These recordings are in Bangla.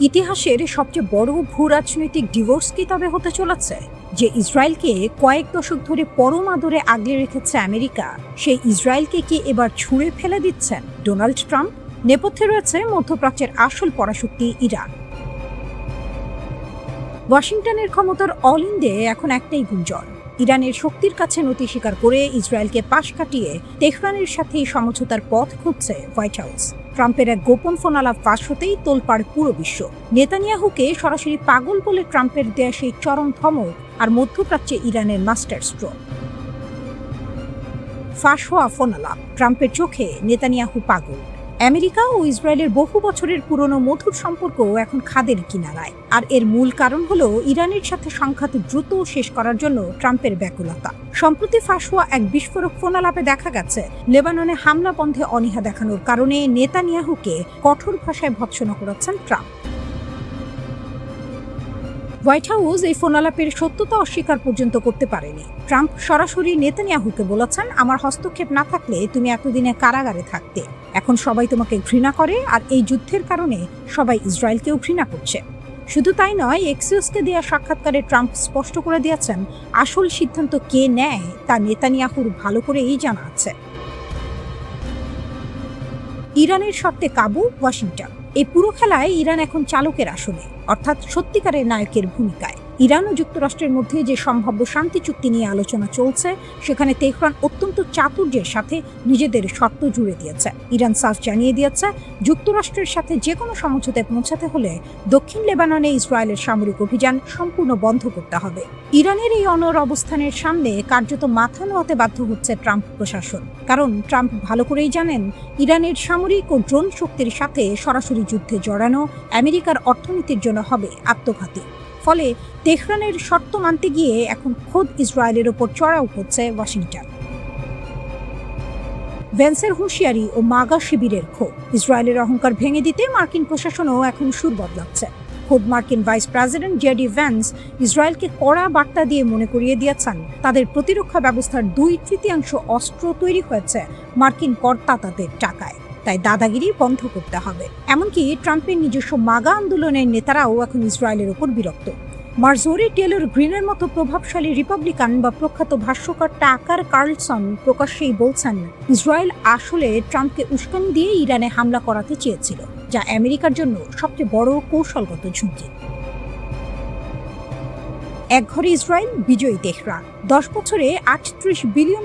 ইতিহাসের সবচেয়ে বড় ভূরাজনৈতিক ডিভোর্স কি তবে হতে চলেছে? যে ইসরায়েলকে কয়েক দশক ধরে পরম আদরে আগলে রেখেছে আমেরিকা, সেই ইসরায়েলকে কি এবার ছুঁড়ে ফেলে দিচ্ছেন ডোনাল্ড ট্রাম্প? নেপথ্যে রয়েছে মধ্যপ্রাচ্যের আসল পরাশক্তি ইরান। ওয়াশিংটনের ক্ষমতার অল ইন্ডে এখন একটাই গুঞ্জন, ইরানের শক্তির কাছে নতি স্বীকার করে ইসরায়েলকে পাশ কাটিয়ে তেহরানের সাথে সমঝোতার পথ খুঁজছে হোয়াইট হাউস। ট্রাম্পের এক গোপন ফোন আলাপ ফাঁস হতেই তোলপাড় পুরো বিশ্ব। নেতানিয়াহুকে সরাসরি পাগল বলে ট্রাম্পের দেয়া সেই চরম ধমক আর মধ্যপ্রাচ্যে ইরানের মাস্টার স্ট্রোক। ফাঁস হওয়া ফোন আলাপ, ট্রাম্পের চোখে নেতানিয়াহু পাগল। আমেরিকা ও ইসরায়েলের বহু বছরের পুরনো মধুর সম্পর্ক এখন খাদের কিনারায়, আর এর মূল কারণ হলো ইরানের সাথে সংঘাত দ্রুত শেষ করার জন্য ট্রাম্পের ব্যাকুলতা। সম্প্রতি ফাঁস হওয়া এক বিস্ফোরক ফোন আলাপে দেখা গেছে লেবাননে হামলা বন্ধে অনীহা দেখানোর কারণে নেতানিয়াহুকে কঠোর ভাষায় ভৎসনা করাচ্ছেন ট্রাম্প। হোয়াইট হাউস এই ফোন আলাপের সত্যতা অস্বীকার পর্যন্ত করতে পারেনি। ট্রাম্প সরাসরি নেতানিয়াহুকে বলেছেন, আমার হস্তক্ষেপ না থাকলে তুমি এতদিনে কারাগারে থাকতে। এখন সবাই তোমাকে ঘৃণা করে, আর এই যুদ্ধের কারণে সবাই ইসরায়েলকেও ঘৃণা করছে। শুধু তাই নয়, এক্সিওসকে দেওয়া সাক্ষাৎকারে ট্রাম্প স্পষ্ট করে দিয়েছেন, আসল সিদ্ধান্ত কে নেয় তা নেতানিয়াহুর ভালো করেই জানা আছে। ইরানের শর্তে কাবু ওয়াশিংটন। এই পুরো খেলায় ইরান এখন চালকের আসনে, অর্থাৎ সত্যিকারের নায়কের ভূমিকায়। ইরান ও যুক্তরাষ্ট্রের মধ্যে যে সম্ভাব্য শান্তি চুক্তি নিয়ে আলোচনা চলছে, সেখানে তেহরান অত্যন্ত চাতুর্যের সাথে নিজেদের শর্ত জুড়ে দিয়েছে। ইরান সাফ জানিয়ে দিয়েছে, যুক্তরাষ্ট্রের সাথে যে কোনো সমঝোতায় পৌঁছাতে হলে দক্ষিণ লেবাননে ইসরায়েলের সামরিক অভিযান সম্পূর্ণ বন্ধ করতে হবে। ইরানের এই অনড় অবস্থানের সামনে কার্যত মাথা নোয়াতে বাধ্য হচ্ছে ট্রাম্প প্রশাসন, কারণ ট্রাম্প ভালো করেই জানেন ইরানের সামরিক ও ড্রোন শক্তির সাথে সরাসরি যুদ্ধে জড়ানো আমেরিকার অর্থনীতির জন্য হবে আত্মঘাতী। ফলে তেহরানের শর্ত মানতে গিয়ে এখন খোদ ইসরায়েলের ওপর চড়াও হচ্ছে ওয়াশিংটন। ভ্যান্সের হুঁশিয়ারি ও মাগা শিবিরের ক্ষোভ, ইসরায়েলের অহংকার ভেঙে দিতে মার্কিন প্রশাসনও এখন সুর বদলাচ্ছে। খোদ মার্কিন ভাইস প্রেসিডেন্ট জেডি ভ্যান্স ইসরায়েলকে কড়া বার্তা দিয়ে মনে করিয়ে দিয়েছেন, তাদের প্রতিরক্ষা ব্যবস্থার 2/3 অস্ত্র তৈরি হয়েছে মার্কিন করদাতাদের টাকায়, তাই দাদাগিরি বন্ধ করতে হবে। এমনকি ট্রাম্পের নিজস্ব মাগা আন্দোলনের নেতারাও এখন ইসরায়েলের ওপর বিরক্ত। মার্জোরি টেলর গ্রিনের মতো প্রভাবশালী রিপাবলিকান বা প্রখ্যাত ভাষ্যকার টাকার কার্লসন প্রকাশ্যেই বলছেন, ইসরায়েল আসলে ট্রাম্পকে উস্কানি দিয়ে ইরানে হামলা করাতে চেয়েছিল, যা আমেরিকার জন্য সবচেয়ে বড় কৌশলগত ঝুঁকি। একঘরে ইসরায়েল, বিজয়ী তেহরান। 10 বছরে $38 বিলিয়ন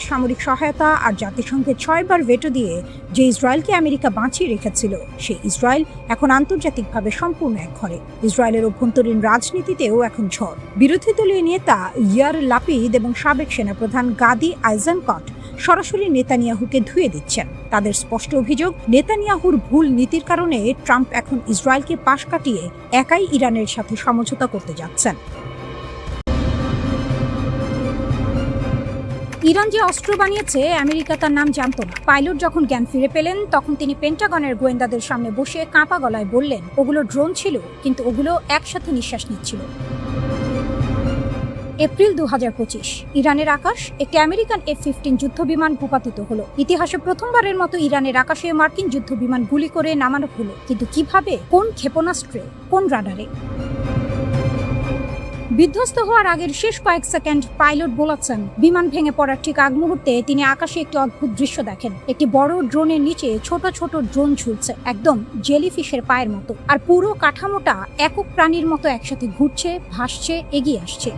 সামরিক সহায়তা আর জাতিসংঘে 6 বার ভেটো দিয়ে যে ইসরায়েলকে আমেরিকা বাঁচিয়ে রেখেছিল, সেই ইসরায়েল এখন আন্তর্জাতিকভাবে সম্পূর্ণ একঘরে। ইসরায়েলের অভ্যন্তরীণ রাজনীতিতেও এখন ঝড়। বিরোধী দলীয় নেতা ইয়ার লাপিদ এবং সাবেক সেনাপ্রধান গাদি আইজেনকট সরাসরি নেতানিয়াহুকে ধুয়ে দিচ্ছেন। তাদের স্পষ্ট অভিযোগ, নেতানিয়াহুর ভুল নীতির কারণে ট্রাম্প এখন ইসরায়েলকে পাশ কাটিয়ে একাই ইরানের সাথে সমঝোতা করতে যাচ্ছেন। ইরান যে অস্ত্র বানিয়েছে আমেরিকা তার নাম জানতো না। পাইলট যখন জ্ঞান ফিরে পেলেন, তখন তিনি পেন্টাগনের গোয়েন্দাদের সামনে বসে কাঁপা গলায় বললেন, ওগুলো ড্রোন ছিল, কিন্তু ওগুলো একসাথে নিঃশ্বাস নিচ্ছিল। এপ্রিল 2025, ইরানের আকাশ একটি আমেরিকান F-15 যুদ্ধবিমান ভূপাতিত হলো। ইতিহাসে প্রথমবারের মতো ইরানের আকাশে মার্কিন যুদ্ধবিমান গুলি করে নামানো হলো, কিন্তু কিভাবে, কোন ক্ষেপণাস্ত্রে, কোন রাডারে? বিধ্বস্ত হওয়ার আগের শেষ কয়েক সেকেন্ড পাইলট বলেছেন, বিমান ভেঙে পড়ার ঠিক আগ মুহূর্তে তিনি আকাশে একটি অদ্ভুত দৃশ্য দেখেন। একটি বড় ড্রোনের নিচে ছোট ছোট ড্রোন ঝুলছে, একদম জেলিফিশের পায়ের মতো, আর পুরো কাঠামোটা একক প্রাণীর মতো একসাথে ঘুরছে, ভাসছে, এগিয়ে আসছে।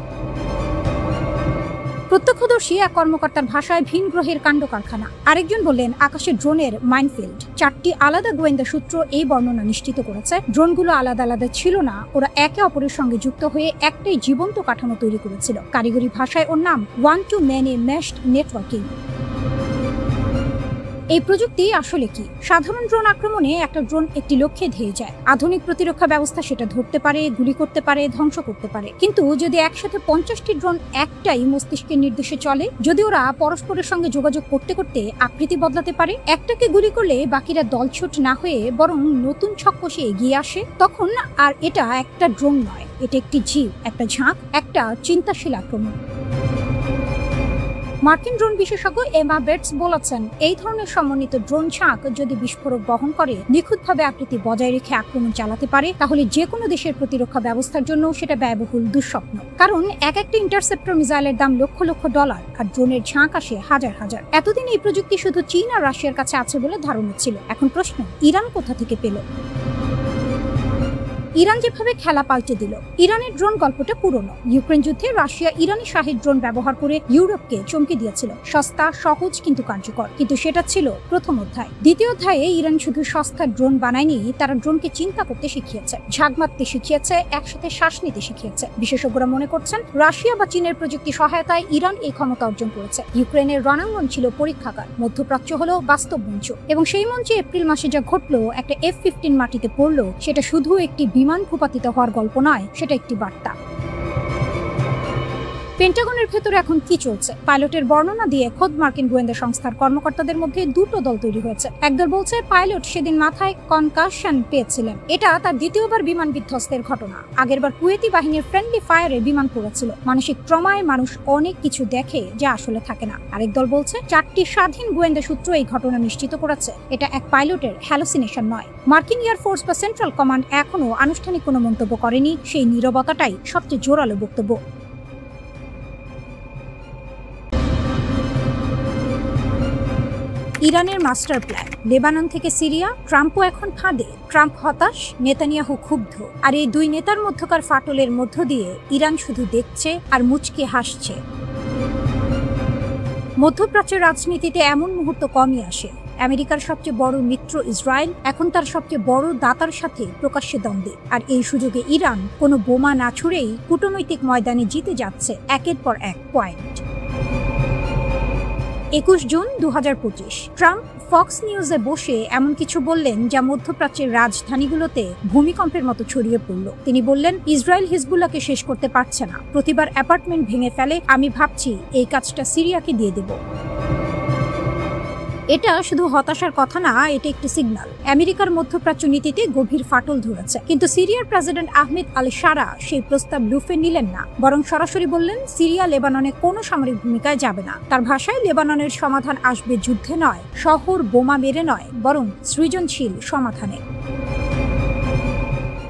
প্রত্যক্ষদর্শী এক কর্মকর্তার ভাষায় ভিন গ্রহের কাণ্ড কারখানা। আরেকজন বললেন, আকাশের ড্রোনের মাইনফিল্ড। 4টি আলাদা গোয়েন্দা সূত্র এই বর্ণনা নিশ্চিত করেছে, ড্রোনগুলো আলাদা আলাদা ছিল না, ওরা একে অপরের সঙ্গে যুক্ত হয়ে একটাই জীবন্ত কাঠামো তৈরি করেছিল। কারিগরি ভাষায় ওর নাম ওয়ান টু মেনি মেশড নেটওয়ার্কিং। এই প্রযুক্তি আসলে কি? সাধারণ ড্রোন আক্রমণে একটা ড্রোন একটি লক্ষ্যে ধেয়ে যায়। আধুনিক প্রতিরক্ষা ব্যবস্থা সেটা ধরতে পারে, গুলি করতে পারে, ধ্বংস করতে পারে। কিন্তু যদি একসাথে 50টি ড্রোন একটাই মস্তিষ্কের নির্দেশে চলে, যদি ওরা পরস্পরের সঙ্গে যোগাযোগ করতে করতে আকৃতি বদলাতে পারে, একটাকে গুলি করলে বাকিরা দলছুট না হয়ে বরং নতুন ছক কষে এগিয়ে আসে, তখন আর এটা একটা ড্রোন নয়, এটা একটি জীব, একটা ঝাঁক, একটা চিন্তাশীল আক্রমণ। মার্কিন ড্রোন বিশেষজ্ঞ এমা বেটস বলেছেন, এই ধরনের সমন্বিত ড্রোন ঝাঁক যদি বিস্ফোরক বহন করে নিখুঁতভাবে আকৃতি বজায় রেখে আক্রমণ চালাতে পারে, তাহলে যে কোনো দেশের প্রতিরক্ষা ব্যবস্থার জন্য সেটা ব্যয়বহুল দুঃস্বপ্ন। কারণ একটা ইন্টারসেপ্টর মিসাইলের দাম লক্ষ লক্ষ ডলার, আর ড্রোনের ঝাঁক আসে হাজার হাজার। এতদিন এই প্রযুক্তি শুধু চীন আর রাশিয়ার কাছে আছে বলে ধারণা ছিল। এখন প্রশ্ন, ইরান কোথা থেকে পেল? ইরান যেভাবে খেলা পাল্টে দিল। ইরানের ড্রোন গল্পটা পুরনো। ইউক্রেন যুদ্ধে রাশিয়া ইরানি শাহী ড্রোন ব্যবহার করে ইউরোপকে চমকে দিয়েছিল। সস্তা, সহজ কিন্তু কার্যকর। কিন্তু সেটা ছিল প্রথম অধ্যায়। দ্বিতীয় অধ্যায়ে ইরান শুধু সস্তা ড্রোন বানায়নি, তারা ড্রোনকে চিন্তা করতে শিখিয়েছে, ঝাঁক মারতে শিখিয়েছে, একসাথে শ্বাস নিতে শিখিয়েছে। বিশেষজ্ঞরা মনে করছেন রাশিয়া বা চীনের প্রযুক্তি সহায়তায় ইরান এই ক্ষমতা অর্জন করেছে। ইউক্রেনের রণাঙ্গন ছিল পরীক্ষাগার, মধ্যপ্রাচ্য হলো বাস্তব মঞ্চ। এবং সেই মঞ্চে এপ্রিল মাসে যা ঘটলো, একটা F-15 মাটিতে পড়লো, সেটা শুধু একটি বিমান ভূপাতিত হওয়ার গল্প নয়, সেটা একটি বার্তা। পেন্টাগনের ভেতরে এখন কি চলছে? পাইলটের বর্ণনা দিয়ে খোদ মার্কিন গোয়েন্দা সংস্থার কর্মকর্তাদের মধ্যে দুটো দল তৈরি হয়েছে। একদল বলছে পাইলট সেদিন মাথায় কনকাশন পেয়েছিলেন, এটা তার দ্বিতীয়বার বিমান বিধ্বস্তের ঘটনা। আগেরবার কুয়েতি বাহিনীর ফ্রেন্ডলি ফায়ারে বিমান পড়েছিল। মানসিক ট্রমায় মানুষ অনেক কিছু দেখে যা আসলে থাকে না। আরেক দল বলছে 4টি স্বাধীন গোয়েন্দা সূত্র এই ঘটনা নিশ্চিত করেছে এটা এক পাইলটের হ্যালুসিনেশন নয়। মার্কিন এয়ারফোর্স বা সেন্ট্রাল কমান্ড এখনো আনুষ্ঠানিক কোনো মন্তব্য করেনি। সেই নীরবতাটাই সবচেয়ে জোরালো বক্তব্য। ইরানের মাস্টার প্ল্যান, লেবানন থেকে সিরিয়া, ট্রাম্পও এখন ফাঁদে। ট্রাম্প হতাশ, নেতানিয়াহু ক্ষুব্ধ। আর এই দুই নেতার মধ্যকার ফাটলের মধ্য দিয়ে ইরান শুধু দেখছে আর মুচকে হাসছে। মধ্যপ্রাচ্যের রাজনীতিতে এমন মুহূর্ত কমই আসে। আমেরিকার সবচেয়ে বড় মিত্র ইসরায়েল এখন তার সবচেয়ে বড় দাতার সাথে প্রকাশ্যে দ্বন্দ্বে। আর এই সুযোগে ইরান কোনো বোমা না ছুড়েই কূটনৈতিক ময়দানে জিতে যাচ্ছে একের পর এক পয়েন্ট। 21 জুন 2025 ট্রাম্প ফক্স নিউজে বসে এমন কিছু বললেন যা মধ্যপ্রাচ্যের রাজধানীগুলোতে ভূমিকম্পের মতো ছড়িয়ে পড়ল। তিনি বললেন, ইসরায়েল হিজবুল্লাহকে শেষ করতে পারছে না, প্রতিবার অ্যাপার্টমেন্ট ভেঙে ফেলে, আমি ভাবছি এই কাজটা সিরিয়াকে দিয়ে দেব। এটা শুধু হতাশার কথা না, এটা একটি সিগন্যাল। আমেরিকার মধ্যপ্রাচ্য নীতিতে গভীর ফাটল ধরেছে। কিন্তু সিরিয়ার প্রেসিডেন্ট আহমেদ আল শারা সেই প্রস্তাব লুফে নিলেন না, বরং সরাসরি বললেন সিরিয়া লেবাননে কোনো সামরিক ভূমিকায় যাবে না। তার ভাষায় লেবাননের সমাধান আসবে যুদ্ধে নয়, শহর বোমা মেরে নয়, বরং সৃজনশীল সমাধানে।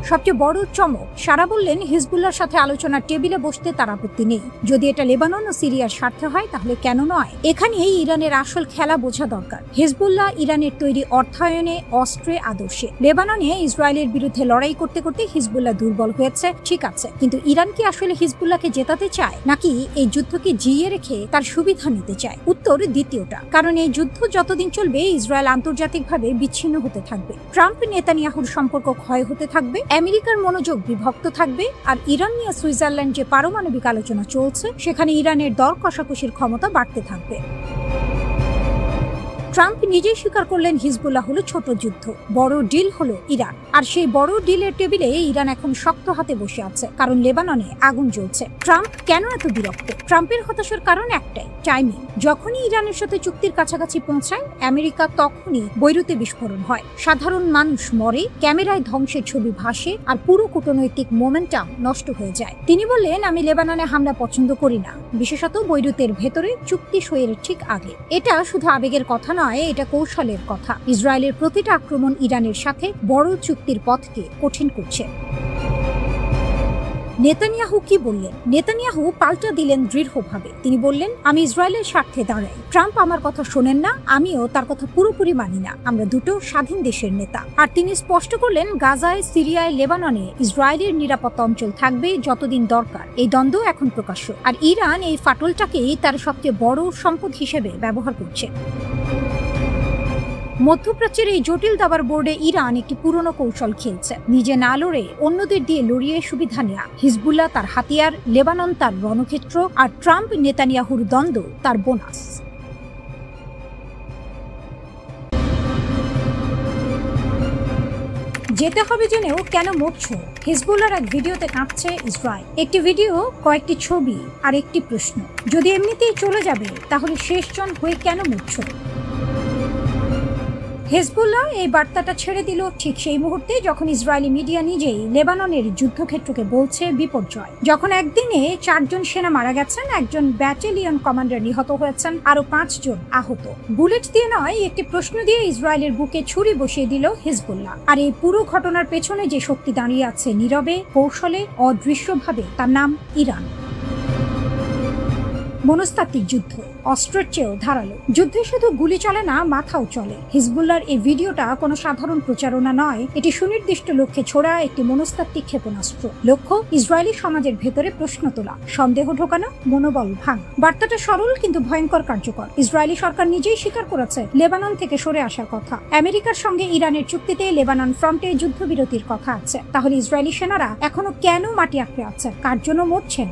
সবচেয়ে বড় চমক, শারা বললেন হিজবুল্লাহর সাথে আলোচনার টেবিলে বসতে তার আপত্তি নেই। যদি এটা লেবানন ও সিরিয়ার স্বার্থে হয় তাহলে কেন নয়? এখানেই ইরানের আসল খেলা বোঝা দরকার। হিজবুল্লাহ ইরানের তৈরি অর্থায়নে, অস্ত্রে, আদর্শে। লেবাননে ইসরায়েলের বিরুদ্ধে লড়াই করতে করতে হিজবুল্লাহ দুর্বল হয়েছে, ঠিক আছে, কিন্তু ইরান কি আসলে হিজবুল্লাহকে জেতাতে চায়, নাকি এই যুদ্ধকে জিইয়ে রেখে তার সুবিধা নিতে চায়? উত্তর দ্বিতীয়টা। কারণ এই যুদ্ধ যতদিন চলবে ইসরায়েল আন্তর্জাতিকভাবে বিচ্ছিন্ন হতে থাকবে, ট্রাম্প নেতানিয়াহুর সম্পর্ক ক্ষয় হতে থাকবে, আমেরিকার মনোযোগ বিভক্ত থাকবে, আর ইরান নিয়ে সুইজারল্যান্ড যে পারমাণবিক আলোচনা চলছে সেখানে ইরানের দর কষাকষির ক্ষমতা বাড়তে থাকবে। ট্রাম্প নিজেই স্বীকার করলেন হিজবুল্লাহ হলো ছোট যুদ্ধ, বড় ডিল হলো ইরান। আর সেই বড় ডিলের টেবিলে ইরান এখন শক্ত হাতে বসে আছে, কারণ লেবাননে আগুন জ্বলছে। ট্রাম্প কেন এত বিরক্ত? ট্রাম্পের হতাশার কারণ একটাই, টাইমিং। যখনই ইরানের সাথে চুক্তির কাছাকাছি পৌঁছায় আমেরিকা, তখনই বৈরুতে বিস্ফোরণ হয়, সাধারণ মানুষ মরে, ক্যামেরায় ধ্বংসের ছবি ভাসে, আর পুরো কূটনৈতিক মোমেন্টাম নষ্ট হয়ে যায়। তিনি বললেন, আমি লেবাননে হামলা পছন্দ করি না, বিশেষত বৈরুতের ভেতরে চুক্তি সইয়ের ঠিক আগে। এটা শুধু আবেগের কথা নয়, এটা কৌশলের কথা। ইসরায়েলের প্রতিটা আক্রমণ ইরানের সাথে বড় চুক্তির পথকে কঠিন করছে। নেতানিয়াহু কি বললেন? নেতানিয়াহু পাল্টা দিলেন দৃঢ়ভাবে। তিনি বললেন, আমি ইসরায়েলের স্বার্থে দাঁড়াই। ট্রাম্প আমার কথা শোনেন না, আমিও তার কথা পুরোপুরি মানি না। আমরা দুটো স্বাধীন দেশের নেতা। আর তিনি স্পষ্ট করলেন, গাজায়, সিরিয়ায়, লেবাননে ইসরায়েলের নিরাপত্তা অঞ্চল থাকবে যতদিন দরকার। এই দ্বন্দ্ব এখন প্রকাশ্য। আর ইরান এই ফাটলটাকেই তার সবচেয়ে বড় সম্পদ হিসেবে ব্যবহার করছে। মধ্যপ্রাচ্যের এই জটিল দাবার বোর্ডে ইরান একটি পুরনো কৌশল খেলছে, নিজে না লড়ে অন্যদের দিয়ে লড়িয়ে সুবিধা নেয়া। হিজবুল্লাহ তার হাতিয়ার, লেবানন তার রণক্ষেত্র, আর ট্রাম্প নেতানিয়াহুর দ্বন্দ্ব তার বোনাস। যেতে হবে জেনেও কেন মরছো? হিজবুল্লাহর এক ভিডিওতে কাঁপছে ইসরায়েল। একটি ভিডিও, কয়েকটি ছবি আর একটি প্রশ্ন, যদি এমনিতেই চলে যাবে তাহলে শেষজন হয়ে কেন মরছো? হেজবুল্লাহ এই বার্তাটা ছেড়ে দিল ঠিক সেই মুহূর্তে যখন ইসরায়েলি মিডিয়া নিজেই লেবাননের যুদ্ধক্ষেত্রকে বলছে বিপর্যয়। যখন একদিনে 4 জন সেনা মারা গেছেন, একজন ব্যাটালিয়ন কমান্ডার নিহত হয়েছেন, আরো 5 জন আহত। বুলেট দিয়ে নয়, একটি প্রশ্ন দিয়ে ইসরায়েলের বুকে ছুরি বসিয়ে দিল হিজবুল্লাহ। আর এই পুরো ঘটনার পেছনে যে শক্তি দাঁড়িয়ে আছে নীরবে, কৌশলে, অদৃশ্যভাবে, তার নাম ইরান। মনস্তাত্ত্বিক যুদ্ধ, অস্ত্রের চেয়েও ধারালো। যুদ্ধে শুধু গুলি চলে না, মাথাও চলে। হিজবুল্লাহর এই ভিডিওটা কোনো সাধারণ প্রচারণা নয়, এটি সুনির্দিষ্ট লক্ষ্যে ছোড়া একটি মনস্তাত্ত্বিক ক্ষেপণাস্ত্র। লক্ষ্য ইসরায়েলি সমাজের ভেতরে প্রশ্ন তোলা, সন্দেহ ঢোকানো, মনোবল ভাঙা। বার্তাটা সরল কিন্তু ভয়ঙ্কর কার্যকর। ইসরায়েলি সরকার নিজেই স্বীকার করেছে লেবানন থেকে সরে আসার কথা। আমেরিকার সঙ্গে ইরানের চুক্তিতে লেবানন ফ্রন্টে যুদ্ধবিরতির কথা আছে। তাহলে ইসরায়েলি সেনারা এখনো কেন মাটি আঁকড়ে আছে? কার জন্য মরছেন?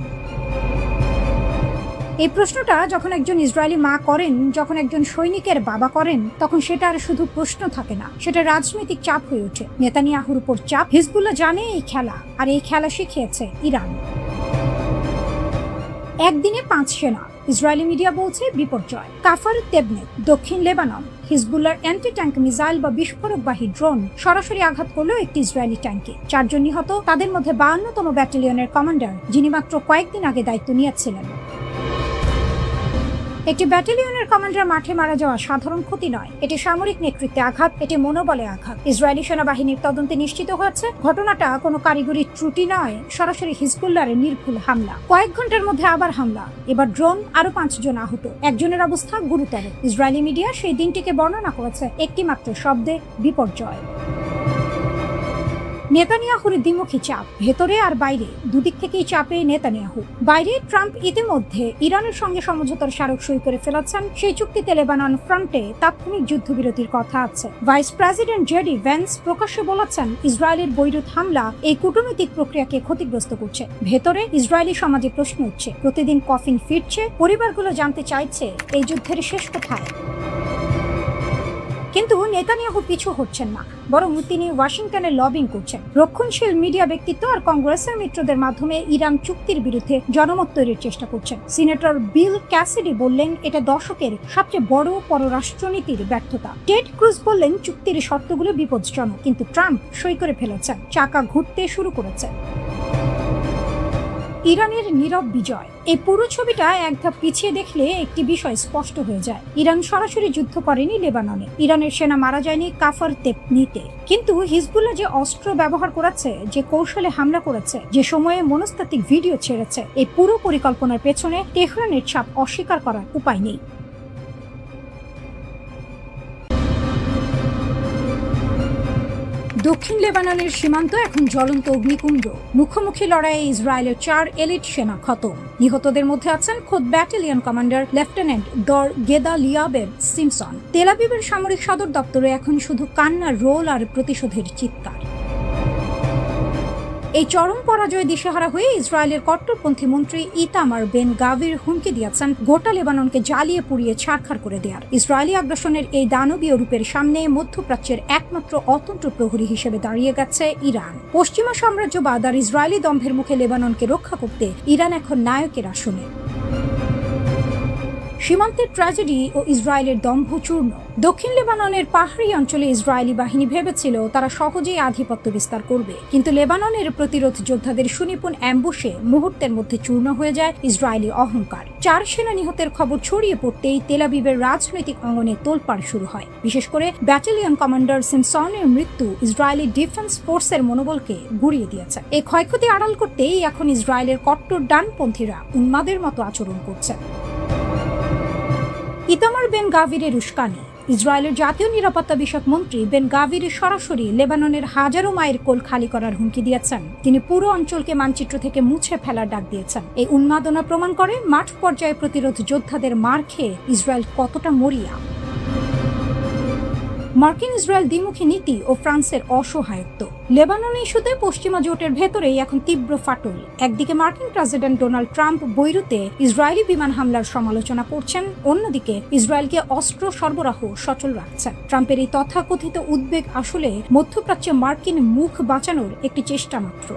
এই প্রশ্নটা যখন একজন ইসরায়েলি মা করেন, যখন একজন সৈনিকের বাবা করেন, তখন সেটা আর শুধু প্রশ্ন থাকে না, সেটা রাজনৈতিক চাপ হয়ে ওঠে। নেতানিয়াহুর উপর চাপ। হিজবুল্লাহ জানে এই খেলা, আর এই খেলা শিখিয়েছে ইরান। একদিনে 5 সেনা, ইসরায়েলি মিডিয়া বলছে বিপর্যয়। কাফার তেবনে, দক্ষিণ লেবানন। হিজবুল্লাহর অ্যান্টি ট্যাঙ্ক মিসাইল বা বিস্ফোরকবাহী ড্রোন সরাসরি আঘাত করলো একটি ইসরায়েলি ট্যাঙ্কে। 4 জন নিহত, তাদের মধ্যে 52তম ব্যাটালিয়নের কমান্ডার, যিনি মাত্র কয়েকদিন আগে দায়িত্ব নিয়েছিলেন। একটি ব্যাটালিয়নের কমান্ডার মাঠে মারা যাওয়া সাধারণ ক্ষতি নয়, এটি সামরিক নেতৃত্বে আঘাত, এটি মনোবলে আঘাত। ইসরায়েলি সেনাবাহিনীর তদন্তে নিশ্চিত হয়েছে ঘটনাটা কোনো কারিগরি ত্রুটি নয়, সরাসরি হিজবুল্লাহর নির্ভুল হামলা। কয়েক ঘন্টার মধ্যে আবার হামলা, এবার ড্রোন, আরো 5 জন আহত, একজনের অবস্থা গুরুতর। ইসরায়েলি মিডিয়া সেই দিনটিকে বর্ণনা করেছে একটি মাত্র শব্দে, বিপর্যয়। নেতানিয়াহুর দ্বিমুখী চাপ, ভেতরে আর বাইরে, দুদিক থেকেই চাপে নেতানিয়াহু। বাইরে ট্রাম্প ইতিমধ্যে ইরানের সঙ্গে সমঝোতার স্মারক সই করে ফেলেছেন, সেই চুক্তিতে লেবানন ফ্রন্টে তাৎক্ষণিক যুদ্ধবিরতির কথা আছে। ভাইস প্রেসিডেন্ট জেডি ভ্যান্স প্রকাশ্যে বলেছেন ইসরায়েলের বৈরুত হামলা এই কূটনৈতিক প্রক্রিয়াকে ক্ষতিগ্রস্ত করছে। ভেতরে ইসরায়েলি সমাজে প্রশ্ন উঠছে, প্রতিদিন কফিন ফিরছে, পরিবারগুলো জানতে চাইছে এই যুদ্ধের শেষ কোথায়। কিন্তু নেতানিয়াহু পিছু হচ্ছেন না, বরং তিনি ওয়াশিংটনে লবিং করছেন। রক্ষণশীল মিডিয়া ব্যক্তিত্ব আর কংগ্রেসের মিত্রদের মাধ্যমে ইরান চুক্তির বিরুদ্ধে জনমত তৈরির চেষ্টা করছেন। সিনেটর বিল ক্যাসিডি বললেন এটা দশকের সবচেয়ে বড় পররাষ্ট্রনীতির ব্যর্থতা। টেড ক্রুজ বললেন চুক্তির শর্তগুলো বিপজ্জনক, কিন্তু ট্রাম্প সই করে ফেলেছেন, চাকা ঘুরতে শুরু করেছেন। ইরানের নীরব বিজয়, এই পুরো ছবিটা এক ধাপ পিছিয়ে দেখলে একটি বিষয় স্পষ্ট হয়ে যায়। ইরান সরাসরি যুদ্ধ করেনি লেবাননে, ইরানের সেনা মারা যায়নি কাফার তেবনিতে। কিন্তু হিজবুল্লাহ যে অস্ত্র ব্যবহার করেছে, যে কৌশলে হামলা করেছে, যে সময়ে মনস্তাত্ত্বিক ভিডিও ছেড়েছে, এই পুরো পরিকল্পনার পেছনে তেহরানের ছাপ অস্বীকার করার উপায় নেই। দক্ষিণ লেবাননের সীমান্ত এখন জ্বলন্ত অগ্নিকুণ্ড। মুখোমুখি লড়াইয়ে ইসরায়েলের 4 এলিট সেনা খতম। নিহতদের মধ্যে আছেন খোদ ব্যাটালিয়ন কমান্ডার লেফটেন্যান্ট দর গেদালিয়াবের সিমসন। তেল আবিবের সামরিক সদর দপ্তরে এখন শুধু কান্নার রোল আর প্রতিশোধের চিৎকার। এই চরম পরাজয় দিশেহারা হয়ে ইসরায়েলের কট্টরপন্থী মন্ত্রী ইতামার বেন গাভির হুমকি দিয়েছেন গোটা লেবাননকে জ্বালিয়ে পুড়িয়ে ছারখার করে দেয়ার। ইসরায়েলি আগ্রাসনের এই দানবীয় রূপের সামনে মধ্যপ্রাচ্যের একমাত্র অতন্ত্র প্রহরী হিসেবে দাঁড়িয়ে গেছে ইরান। পশ্চিমা সাম্রাজ্যবাদ আর ইসরায়েলি দম্ভের মুখে লেবাননকে রক্ষা করতে ইরান এখন নায়কের আসনে। সীমান্তের ট্র্যাজেডি ও ইসরায়েলের দম্ভ চূর্ণ। দক্ষিণ লেবাননের পাহাড়ি অঞ্চলে ইসরায়েলি বাহিনী ভেবেছিল তারা সহজেই আধিপত্য বিস্তার করবে, কিন্তু লেবাননের প্রতিরোধ যোদ্ধাদের সুনিপুণ অ্যাম্বুশে মুহূর্তের মধ্যে চূর্ণ হয়ে যায় ইসরায়েলি অহংকার। 4 সেনা নিহতের খবর ছড়িয়ে পড়তেই তেল আবিবের রাজনৈতিক অঙ্গনে তোলপাড় শুরু হয়। বিশেষ করে ব্যাটালিয়ন কমান্ডার সিমসনের মৃত্যু ইসরায়েলি ডিফেন্স ফোর্সের মনোবলকে গুঁড়িয়ে দিয়েছে। এই ক্ষয়ক্ষতি আড়াল করতেই এখন ইসরায়েলের কট্টর ডানপন্থীরা উন্মাদের মতো আচরণ করছে। ইতামার বেন গাভিরের উস্কানি। ইসরায়েলের জাতীয় নিরাপত্তা বিষয়ক মন্ত্রী বেন গাভির সরাসরি লেবাননের হাজারো মায়ের কোল খালি করার হুমকি দিয়েছেন। তিনি পুরো অঞ্চলকে মানচিত্র থেকে মুছে ফেলার ডাক দিয়েছেন। এই উন্মাদনা প্রমাণ করে মাঠ পর্যায়ে প্রতিরোধ যোদ্ধাদের মার খেয়ে ইসরায়েল কতটা মরিয়া। মার্কিন ইসরায়েল দ্বিমুখী নীতি ও ফ্রান্সের অসহায়ত্ব। লেবানন ইস্যুতে পশ্চিমা জোটের ভেতরেই এখন তীব্র ফাটল। একদিকে মার্কিন প্রেসিডেন্ট ডোনাল্ড ট্রাম্প বৈরুতে ইসরায়েলি বিমান হামলার সমালোচনা করছেন, অন্যদিকে ইসরায়েলকে অস্ত্র সরবরাহ সচল রাখছেন। ট্রাম্পের এই তথাকথিত উদ্বেগ আসলে মধ্যপ্রাচ্যে মার্কিন মুখ বাঁচানোর একটি চেষ্টা মাত্র।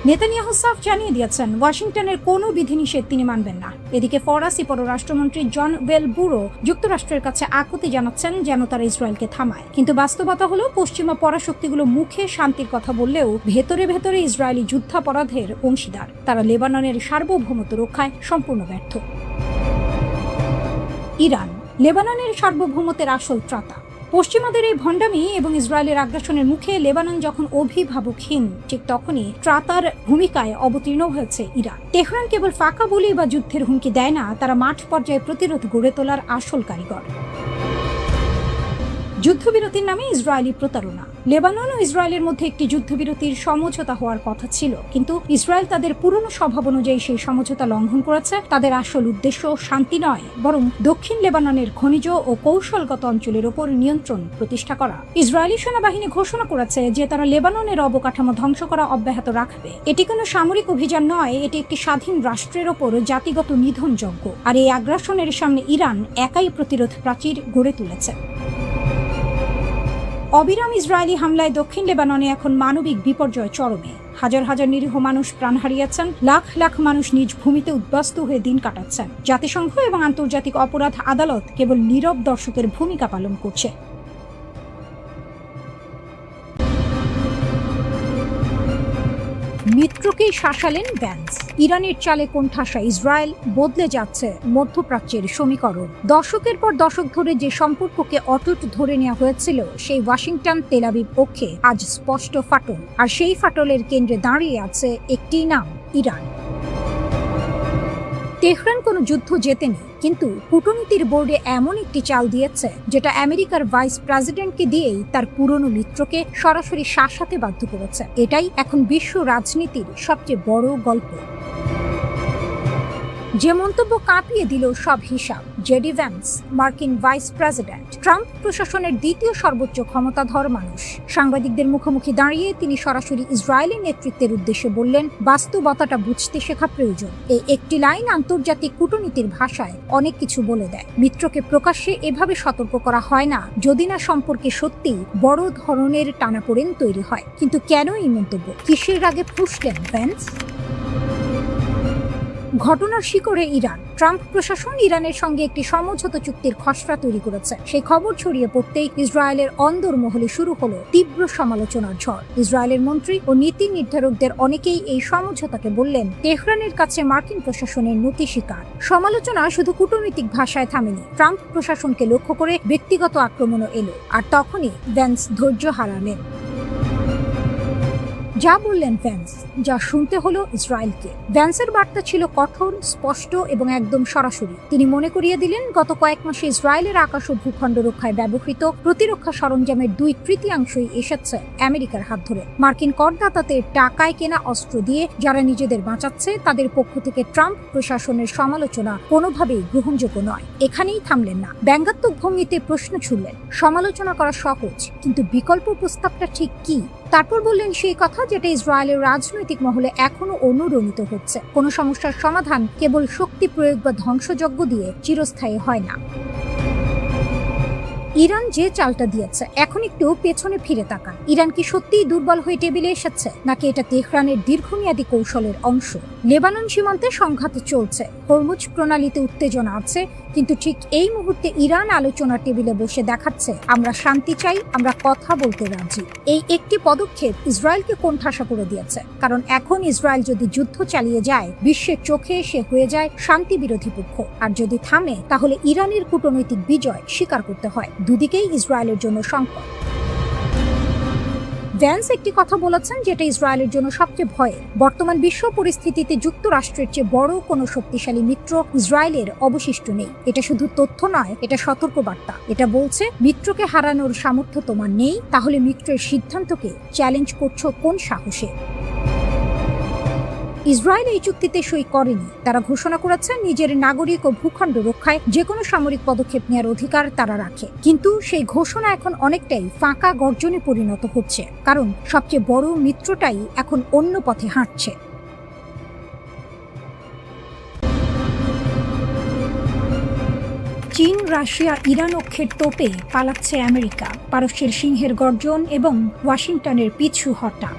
নেতানিয়াহু সাফ জানিয়ে দিয়েছেন ওয়াশিংটনের কোনো বিধিনিষেধ তিনি মানবেন না। এদিকে ফরাসি পররাষ্ট্রমন্ত্রী জন ওয়েল বুরো যুক্তরাষ্ট্রের কাছে আকুতি জানাচ্ছেন যেন তারা ইসরায়েলকে থামায়। কিন্তু বাস্তবতা হলো পশ্চিমা পরাশক্তিগুলো মুখে শান্তির কথা বললেও ভেতরে ভেতরে ইসরায়েলি যুদ্ধাপরাধের অংশীদার। তারা লেবাননের সার্বভৌমত্ব রক্ষায় সম্পূর্ণ ব্যর্থ। ইরান লেবাননের সার্বভৌমত্বের আসল ত্রাতা। পশ্চিমাদের এই ভণ্ডামি এবং ইসরায়েলের আগ্রাসনের মুখে লেবানন যখন অভিভাবকহীন, ঠিক তখনই ত্রাতার ভূমিকায় অবতীর্ণ হয়েছে ইরান। তেহরান কেবল ফাঁকা বলি বা যুদ্ধের হুমকি দেয় না, তারা মাঠ পর্যায়ে প্রতিরোধ গড়ে তোলার আসল কারিগর। যুদ্ধবিরতির নামে ইসরায়েলি প্রতারণা। লেবানন ও ইসরায়েলের মধ্যে একটি যুদ্ধবিরতির সমঝোতা হওয়ার কথা ছিল, কিন্তু ইসরায়েল তাদের পুরনো স্বভাব অনুযায়ী সেই সমঝোতা লঙ্ঘন করেছে। তাদের আসল উদ্দেশ্য শান্তি নয়, বরং দক্ষিণ লেবাননের খনিজ ও কৌশলগত অঞ্চলের ওপর নিয়ন্ত্রণ প্রতিষ্ঠা করা। ইসরায়েলি সেনাবাহিনী ঘোষণা করেছে যে তারা লেবাননের অবকাঠামো ধ্বংস করা অব্যাহত রাখবে। এটি কোনো সামরিক অভিযান নয়, এটি একটি স্বাধীন রাষ্ট্রের ওপর জাতিগত নিধনযজ্ঞ। আর এই আগ্রাসনের সামনে ইরান একাই প্রতিরোধ প্রাচীর গড়ে তুলেছে। অবিরাম ইসরায়েলি হামলায় দক্ষিণ লেবাননে এখন মানবিক বিপর্যয় চরমে। হাজার হাজার নিরীহ মানুষ প্রাণ হারিয়েছেন, লাখ লাখ মানুষ নিজ ভূমিতে উদ্বাস্ত হয়ে দিন কাটাচ্ছেন। জাতিসংঘ এবং আন্তর্জাতিক অপরাধ আদালত কেবল নীরব দর্শকের ভূমিকা পালন করছে। মিত্রকেই শাসালেন ভ্যান্স। ইরানের চালে কোণঠাসা ইসরায়েল, বদলে যাচ্ছে মধ্যপ্রাচ্যের সমীকরণ। দশকের পর দশক ধরে যে সম্পর্ককে অটুট ধরে নেওয়া হয়েছিল, সেই ওয়াশিংটন তেল আবিব পক্ষে আজ স্পষ্ট ফাটল। আর সেই ফাটলের কেন্দ্রে দাঁড়িয়ে আছে একটি নাম, ইরান। তেহরান কোনো যুদ্ধ জেতেনি, কিন্তু কূটনীতির বোর্ডে এমন একটি চাল দিয়েছে যেটা আমেরিকার ভাইস প্রেসিডেন্টকে দিয়েই তার পুরনো মিত্রকে সরাসরি শাসাতে বাধ্য করেছে। এটাই এখন বিশ্ব রাজনীতির সবচেয়ে বড় গল্প। যে মন্তব্য কাঁপিয়ে দিল সব হিসাব। জেডি ভ্যান্স, মার্কিন ভাইস প্রেসিডেন্ট, ট্রাম্প প্রশাসনের দ্বিতীয় সর্বোচ্চ ক্ষমতাধর মানুষ, সাংবাদিকদের মুখোমুখি দাঁড়িয়ে তিনি সরাসরি ইসরায়েলের নেতৃত্বের উদ্দেশ্যে বললেন, বাস্তবতাটা বুঝতে শেখা প্রয়োজন। এই একটি লাইন আন্তর্জাতিক কূটনীতির ভাষায় অনেক কিছু বলে দেয়। মিত্রকে প্রকাশ্যে এভাবে সতর্ক করা হয় না যদি না সম্পর্কে সত্যি বড় ধরনের টানাপোড়েন তৈরি হয়। কিন্তু কেন এই মন্তব্য? কিসের আগে ফুঁসলেন ভ্যান্স? ঘটনার শিকড়ে ইরান। ট্রাম্প প্রশাসন ইরানের সঙ্গে একটি সমঝোতা চুক্তির খসড়া তৈরি করেছে। সেই খবর ছড়িয়ে পড়তেই ইসরায়েলের অন্দরমহলে শুরু হলো তীব্র সমালোচনার ঝড়। ইসরায়েলের মন্ত্রী ও নীতি নির্ধারকদের অনেকেই এই সমঝোতাকে বললেন তেহরানের কাছে মার্কিন প্রশাসনের নতি স্বীকার। সমালোচনা শুধু কূটনৈতিক ভাষায় থামেনি, ট্রাম্প প্রশাসনকে লক্ষ্য করে ব্যক্তিগত আক্রমণও এলো। আর তখনই ভ্যান্স ধৈর্য হারালেন। যা বললেন ভ্যান্স, যা শুনতে হলো ইসরায়েলকে। ভ্যান্সের বার্তা ছিল কঠোর, স্পষ্ট এবং একদম সরাসরি। তিনি মনে করিয়ে দিলেন, গত কয়েক মাসে ইসরায়েলের আকাশ ও ভূখণ্ড রক্ষায় ব্যবহৃত প্রতিরক্ষা সরঞ্জামের 2/3 এসেছে আমেরিকার হাত ধরে। মার্কিন করদাতাদের টাকায় কেনা অস্ত্র দিয়ে যারা নিজেদের বাঁচাচ্ছে, তাদের পক্ষ থেকে ট্রাম্প প্রশাসনের সমালোচনা কোনোভাবেই গ্রহণযোগ্য নয়। এখানেই থামলেন না, ব্যঙ্গাত্মক ভঙ্গিতে প্রশ্ন ছুড়লেন। সমালোচনা করা সহজ, কিন্তু বিকল্প প্রস্তাবটা ঠিক কি? তারপর বললেন সেই কথা যেটা ইসরায়েলের রাজনৈতিক মহলে এখনো অনুরণিত হচ্ছে। কোনো সমস্যার সমাধান কেবল শক্তি প্রয়োগ বা ধ্বংসযজ্ঞ দিয়ে চিরস্থায়ী হয় না। ইরান যে চালটা দিয়েছে, এখন একটু পেছনে ফিরে তাকান। ইরান কি সত্যিই দুর্বল হয়ে টেবিলে এসেছে, নাকি এটা তেহরানের দীর্ঘমেয়াদী কৌশলের অংশ? লেবানন সীমান্তে সংঘাত চলছে, হরমুজ প্রণালীতে উত্তেজনা আছে, কিন্তু ঠিক এই মুহূর্তে ইরান আলোচনার টেবিলে বসে দেখাচ্ছে, আমরা শান্তি চাই, আমরা কথা বলতে রাজি। এই একটি পদক্ষেপ ইসরায়েলকে কোণঠাসা করে দিয়েছে, কারণ এখন ইসরায়েল যদি যুদ্ধ চালিয়ে যায়, বিশ্বের চোখে সে হয়ে যায় শান্তি বিরোধী পক্ষ। আর যদি থামে, তাহলে ইরানের কূটনৈতিক বিজয় স্বীকার করতে হয়। দুদিকেই ইসরায়েলের জন্য সংকট। ভ্যান্স একটি কথা বলেছেন যেটা ইসরায়েলের জন্য সবচেয়ে ভয়ের। বর্তমান বিশ্ব পরিস্থিতিতে যুক্তরাষ্ট্রের চেয়ে বড় কোনো শক্তিশালী মিত্র ইসরায়েলের অবশিষ্ট নেই। এটা শুধু তথ্য নয়, এটা সতর্কবার্তা। এটা বলছে, মিত্রকে হারানোর সামর্থ্য তোমার নেই, তাহলে মিত্রের সিদ্ধান্তকে চ্যালেঞ্জ করছো কোন সাহসে? ইসরায়েল এই চুক্তিতে সই করেনি। তারা ঘোষণা করেছে নিজের নাগরিক ও ভূখণ্ড রক্ষায় যে কোনো সামরিক পদক্ষেপ নেওয়ার অধিকার তারা রাখে। কিন্তু সেই ঘোষণা এখন অনেকটাই ফাঁকা গর্জনে পরিণত হচ্ছে, কারণ সবচেয়ে বড় মিত্রটাই এখন অন্য পথে হাঁটছে। চীন, রাশিয়া, ইরান অক্ষের তোপে পালাচ্ছে আমেরিকা। পারস্যের সিংহের গর্জন এবং ওয়াশিংটনের পিছু হটা।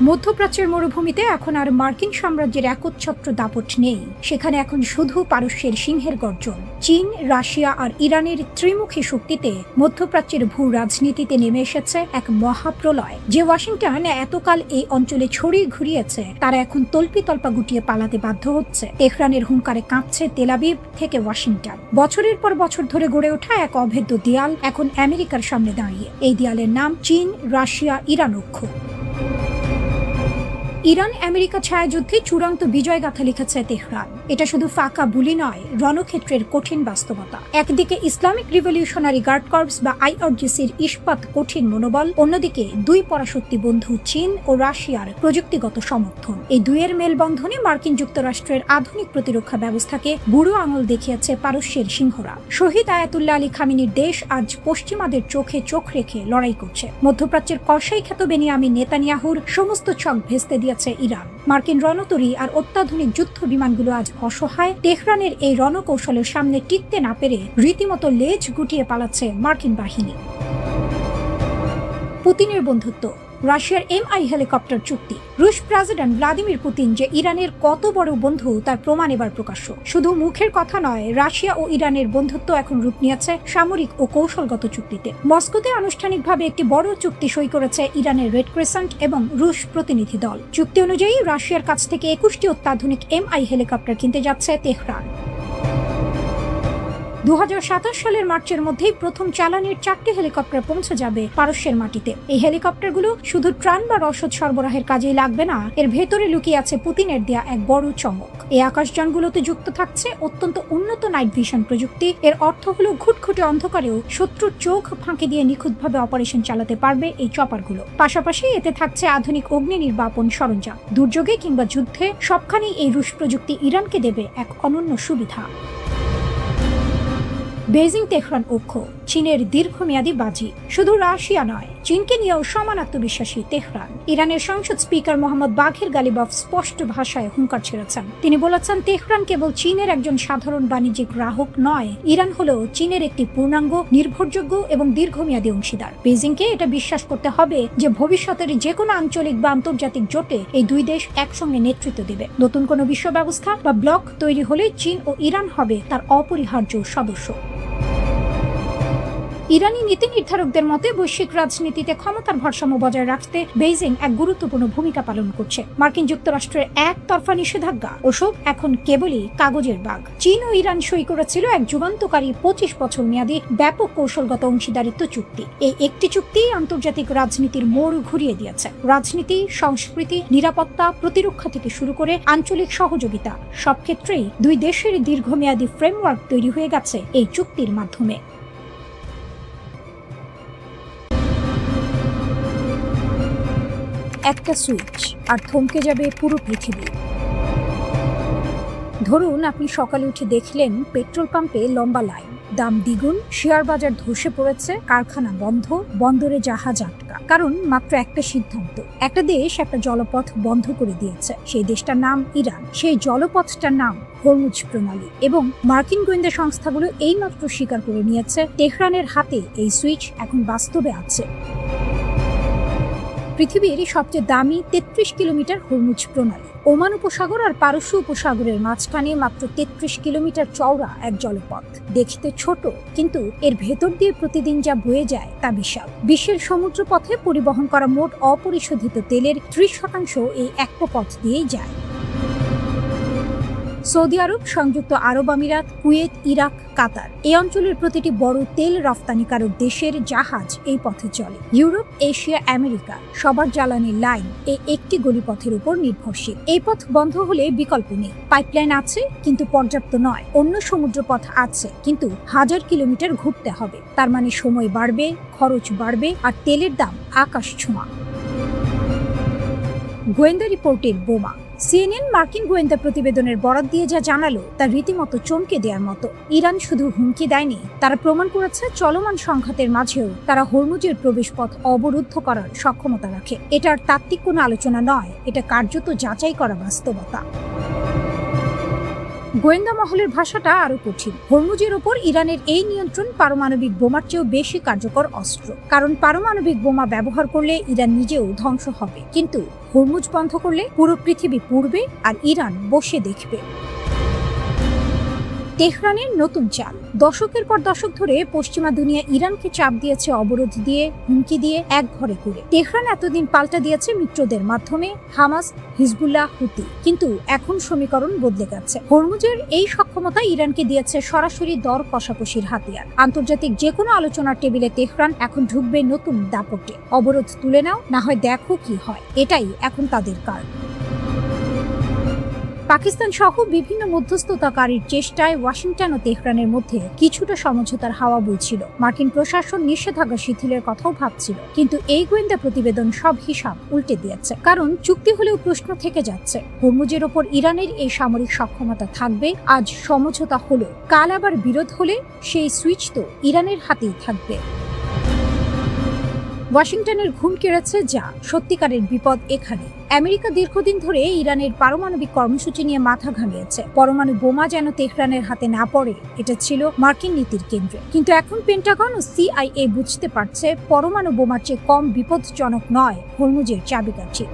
মধ্যপ্রাচ্যের মরুভূমিতে এখন আর মার্কিন সাম্রাজ্যের একচ্ছত্র দাপট নেই। সেখানে এখন শুধু পারস্যের সিংহের গর্জন। চীন, রাশিয়া আর ইরানের ত্রিমুখী শক্তিতে মধ্যপ্রাচ্যের ভূ রাজনীতিতে নেমে এসেছে এক মহাপ্রলয়। যে ওয়াশিংটন এতকাল এই অঞ্চলে ছড়িয়ে ঘুরিয়েছে, তারা এখন তল্পিতল্পা গুটিয়ে পালাতে বাধ্য হচ্ছে। তেহরানের হুঙ্কারে কাঁপছে তেল আবিব থেকে ওয়াশিংটন। বছরের পর বছর ধরে গড়ে ওঠা এক অভেদ্য দেয়াল এখন আমেরিকার সামনে দাঁড়িয়ে। এই দেয়ালের নাম চীন, রাশিয়া, ইরান অক্ষ। ইরান আমেরিকা ছায়াযুদ্ধে চূড়ান্ত বিজয়গাথা লিখেছে তেহরান। এটা শুধু ফাঁকা বুলি নয়, রণক্ষেত্রের কঠিন বাস্তবতা। একদিকে ইসলামিক রিভলিউশনারি গার্ড কর্পস বা IRGCর ইস্পাত কঠিন মনোবল, অন্যদিকে দুই পরাশক্তি বন্ধু চীন ও রাশিয়ার প্রযুক্তিগত সমর্থন। এই দুইয়ের মেলবন্ধনে মার্কিন যুক্তরাষ্ট্রের আধুনিক প্রতিরক্ষা ব্যবস্থাকে বুড়ো আঙুল দেখিয়েছে পারস্যের সিংহরা। শহীদ আয়াতুল্লাহ আলী খামেনির দেশ আজ পশ্চিমাদের চোখে চোখ রেখে লড়াই করছে। মধ্যপ্রাচ্যের কসাই খ্যাত বেনিয়ামিন নেতানিয়াহুর সমস্ত ছক ভেস্তে দিয়েছে ইরান। মার্কিন রণতরী আর অত্যাধুনিক যুদ্ধ বিমানগুলো আজ অসহায়। তেহরানের এই রণকৌশলের সামনে টিকতে না পেরে রীতিমতো লেজ গুটিয়ে পালাচ্ছে মার্কিন বাহিনী। পুতিনের বন্ধুত্ব, রাশিয়ার MI হেলিকপ্টার চুক্তি। রুশ প্রেসিডেন্ট ভ্লাদিমির পুতিন যে ইরানের কত বড় বন্ধু তার প্রমাণ এবার প্রকাশ্য। শুধু মুখের কথা নয়, রাশিয়া ও ইরানের বন্ধুত্ব এখন রূপ নিয়েছে সামরিক ও কৌশলগত চুক্তিতে। মস্কোতে আনুষ্ঠানিকভাবে একটি বড় চুক্তি সই করেছে ইরানের রেড ক্রিসেন্ট এবং রুশ প্রতিনিধি দল। চুক্তি অনুযায়ী রাশিয়ার কাছ থেকে 21টি অত্যাধুনিক MI হেলিকপ্টার কিনতে যাচ্ছে তেহরান। 2027 সালের মার্চের মধ্যেই প্রথম চালানের 4টি হেলিকপ্টার পৌঁছে যাবে পারস্যের মাটিতে। এই হেলিকপ্টারগুলো শুধু ত্রাণ বা রসদ সরবরাহের কাজেই লাগবে না, এর ভেতরে লুকিয়ে আছে পুতিনের দেয়া এক বড় চমক। এই আকাশযানগুলোতে যুক্ত থাকছে অত্যন্ত উন্নত নাইট ভিশন প্রযুক্তি। এর অর্থ হলো ঘুটঘুটে অন্ধকারেও শত্রুর চোখ ফাঁকি দিয়ে নিখুঁতভাবে অপারেশন চালাতে পারবে এই চপারগুলো। পাশাপাশি এতে থাকছে আধুনিক অগ্নি নির্বাপন সরঞ্জাম। দুর্যোগে কিংবা যুদ্ধে সবখানেই এই রুশ প্রযুক্তি ইরানকে দেবে এক অনন্য সুবিধা। বেজিং তেহরান অক্ষ, চীনের দীর্ঘমেয়াদী বাজি। শুধু রাশিয়া নয়, চীনকে নিয়েও সমান আত্মবিশ্বাসী তেহরান। ইরানের সংসদ স্পিকার মোহাম্মদ বাঘের গালিবাফ স্পষ্ট ভাষায় হুঙ্কার ছেড়েছেন। তিনি বলেছেন, তেহরান কেবল চীনের একজন সাধারণ বাণিজ্যিক গ্রাহক নয়, ইরান হলো চীনের একটি পূর্ণাঙ্গ, নির্ভরযোগ্য এবং দীর্ঘমেয়াদী অংশীদার। বেজিংকে এটা বিশ্বাস করতে হবে যে ভবিষ্যতের যে কোনো আঞ্চলিক বা আন্তর্জাতিক জোটে এই দুই দেশ একসঙ্গে নেতৃত্ব দেবে। নতুন কোনো বিশ্ব ব্যবস্থা বা ব্লক তৈরি হলে চীন ও ইরান হবে তার অপরিহার্য সদস্য। ইরানি নীতি নির্ধারকদের মতে বৈশ্বিক রাজনীতিতে ক্ষমতার ভারসাম্য বজায় রাখতে বেইজিং এক গুরুত্বপূর্ণ ভূমিকা পালন করছে। মার্কিন যুক্তরাষ্ট্রের একতরফা নিষেধাজ্ঞা ওসব এখন কেবলই কাগজের বাগ। চীন ও ইরান সই করেছিল এক যুগান্তকারী 25 বছর মেয়াদী ব্যাপক কৌশলগত অংশীদারিত্ব চুক্তি। এই একটি চুক্তি আন্তর্জাতিক রাজনীতির মোড় ঘুরিয়ে দিয়েছে। রাজনীতি, সংস্কৃতি, নিরাপত্তা, প্রতিরক্ষা থেকে শুরু করে আঞ্চলিক সহযোগিতা, সব ক্ষেত্রেই দুই দেশের দীর্ঘমেয়াদী ফ্রেমওয়ার্ক তৈরি হয়ে গেছে এই চুক্তির মাধ্যমে। একটা সুইচ আর থমকে যাবে পুরো পৃথিবী। ধরুন আপনি সকালে উঠে দেখলেন পেট্রোল পাম্পে লম্বা লাইন, দাম দ্বিগুণ, শেয়ার বাজার ধসে পড়েছে, কারখানা বন্ধ, বন্দরে জাহাজ আটকা। কারণ মাত্র একটা সিদ্ধান্ত। একটা দেশ একটা জলপথ বন্ধ করে দিয়েছে। সেই দেশটার নাম ইরান। সেই জলপথটার নাম হরমুজ প্রণালী। এবং মার্কিন গোয়েন্দা সংস্থাগুলো এইমাত্র স্বীকার করে নিয়েছে তেহরানের হাতে এই সুইচ এখন বাস্তবে আছে। পৃথিবীর সবচেয়ে দামি 33 কিলোমিটার হরমুজ প্রণালী। ওমান উপসাগর আর পারস্য উপসাগরের মাঝখানে মাত্র 33 কিলোমিটার চওড়া এক জলপথ। দেখতে ছোট, কিন্তু এর ভেতর দিয়ে প্রতিদিন যা বয়ে যায় তা বিশাল। বিশ্বের সমুদ্রপথে পরিবহন করা মোট অপরিশোধিত তেলের 30% এই একটা পথ দিয়েই যায়। সৌদি আরব, সংযুক্ত আরব আমিরাত, কুয়েত, ইরাক, কাতার, এই অঞ্চলের প্রতিটি বড় তেল রফতানিকারক দেশের জাহাজ এই পথে চলে। ইউরোপ, এশিয়া, আমেরিকা সবার জ্বালানির লাইন এই একটি গলিপথের উপর নির্ভরশীল। এই পথ বন্ধ হলে বিকল্প নেই। পাইপলাইন আছে কিন্তু পর্যাপ্ত নয়। অন্য সমুদ্রপথ আছে কিন্তু 1000 কিলোমিটার ঘুরতে হবে। তার মানে সময় বাড়বে, খরচ বাড়বে আর তেলের দাম আকাশ ছোঁয়া। গোয়েন্দা রিপোর্টের বোমা। CNN মার্কিন গোয়েন্দা প্রতিবেদনের বরাত দিয়ে যা জানালো তা রীতিমতো চমকে দেওয়ার মতো। ইরান শুধু হুমকি দেয়নি, তারা প্রমাণ করেছে চলমান সংঘাতের মাঝেও তারা হরমুজের প্রবেশপথ অবরুদ্ধ করার সক্ষমতা রাখে। এটার তাত্ত্বিক কোনো আলোচনা নয়, এটা কার্যত যাচাই করা বাস্তবতা। গোয়েন্দা মহলের ভাষাটা আরো কঠিন। হরমুজের ওপর ইরানের এই নিয়ন্ত্রণ পারমাণবিক বোমার চেয়েও বেশি কার্যকর অস্ত্র, কারণ পারমাণবিক বোমা ব্যবহার করলে ইরান নিজেও ধ্বংস হবে, কিন্তু হরমুজ বন্ধ করলে পুরো পৃথিবী পুড়বে আর ইরান বসে দেখবে। তেহরানের নতুন চাল। দশকের পর দশক ধরে পশ্চিমা দুনিয়া ইরানকে চাপ দিয়েছে, অবরোধ দিয়ে, হুমকি দিয়ে, এক ঘরে করে। তেহরান এতদিন পাল্টা দিয়েছে মিত্রদের মাধ্যমে, হামাস, হিজবুল্লাহ, হুতি। কিন্তু এখন সমীকরণ বদলে গেছে। হরমুজের এই সক্ষমতা ইরানকে দিয়েছে সরাসরি দর কষাকষির হাতিয়ার। আন্তর্জাতিক যে কোনো আলোচনার টেবিলে তেহরান এখন ঢুকবে নতুন দাপটে। অবরোধ তুলে নাও, না হয় দেখো কি হয়, এটাই এখন তাদের কার্ড। পাকিস্তান সহ বিভিন্ন মধ্যস্থতাকারীর চেষ্টায় ওয়াশিংটন ও তেহরানের মধ্যে কিছুটা সমঝোতার হাওয়া বইছিল। মার্কিন প্রশাসন নিষেধাজ্ঞা শিথিলের কথাও ভাবছিল, কিন্তু এই গোয়েন্দা প্রতিবেদন সব হিসাব উল্টে দিয়েছে। কারণ চুক্তি হলেও প্রশ্ন থেকে যাচ্ছে, হরমুজের ওপর ইরানের এই সামরিক সক্ষমতা থাকবে। আজ সমঝোতা হলো, কাল আবার বিরোধ হলে সেই সুইচ তো ইরানের হাতেই থাকবে। ওয়াশিংটনের ঘুম কেড়েছে যা, সত্যিকারের বিপদ এখানে। আমেরিকা দীর্ঘদিন ধরে ইরানের পারমাণবিক কর্মসূচি নিয়ে মাথা ঘামিয়েছে। পরমাণু বোমা যেন তেহরানের হাতে না পড়ে, এটা ছিল মার্কিন নীতির কেন্দ্রে। কিন্তু এখন পেন্টাগন ও CIA বুঝতে পারছে, পরমাণু বোমার চেয়ে কম বিপদজনক নয় হরমুজের চাবিকাঠি।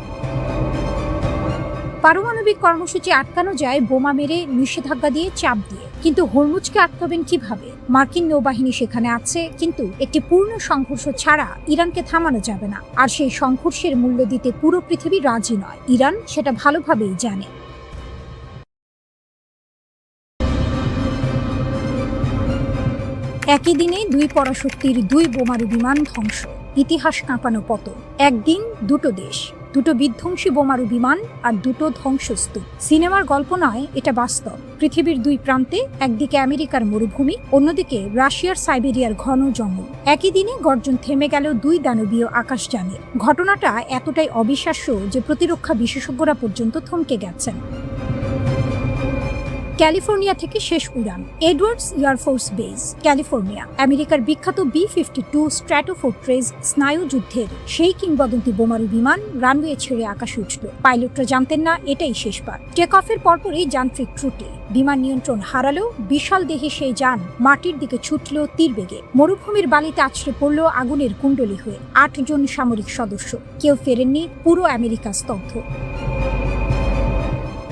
পারমাণবিক কর্মসূচি আটকানো যায় বোমা মেরে, নিষেধাজ্ঞা দিয়ে, চাপ দিয়ে, কিন্তু হরমুজকে আটকাবেন কিভাবে? মার্কিন নৌবাহিনী সেখানে আছে, কিন্তু একটি পূর্ণ সংঘর্ষ ছাড়া ইরানকে থামানো যাবে না। আর সেই সংঘর্ষের মূল্য দিতে পুরো পৃথিবী রাজি নয়। ইরান সেটা ভালোভাবেই জানে। একই দিনে দুই পরাশক্তির দুই বোমারু বিমান ধ্বংস, ইতিহাস কাঁপানো পতন। একদিন দুটো দেশ, দুটো বিধ্বংসী বোমারু বিমান আর দুটো ধ্বংসস্তূপ। সিনেমার গল্প নয়, এটা বাস্তব। পৃথিবীর দুই প্রান্তে, একদিকে আমেরিকার মরুভূমি, অন্যদিকে রাশিয়ার সাইবেরিয়ার ঘন জঙ্গল। একই দিনে গর্জন থেমে গেল দুই দানবীয় আকাশযানের। ঘটনাটা এতটাই অবিশ্বাস্য যে প্রতিরক্ষা বিশেষজ্ঞরা পর্যন্ত থমকে গেছেন। ক্যালিফোর্নিয়া থেকে শেষ উড়ান, এডওয়ার্ডস এয়ারফোর্স বেস, ক্যালিফোর্নিয়া। আমেরিকার বিখ্যাত B-52 স্ট্র্যাটোফোর্ট্রেস স্নায়ু যুদ্ধের সেই কিংবদন্তি বোমারু বিমান রানওয়ে ছেড়ে আকাশে উঠল। পাইলটরা জানতেন না এটাই শেষবার। টেক অফের পরপরই যান্ত্রিক ত্রুটি, বিমান নিয়ন্ত্রণ হারালো। বিশাল দেহে সেই যান মাটির দিকে ছুটল তীর বেগে। মরুভূমির বালিতে আছড়ে পড়ল আগুনের কুণ্ডলী হয়ে। 8 জন সামরিক সদস্য, কেউ ফেরেননি। পুরো আমেরিকা স্তব্ধ।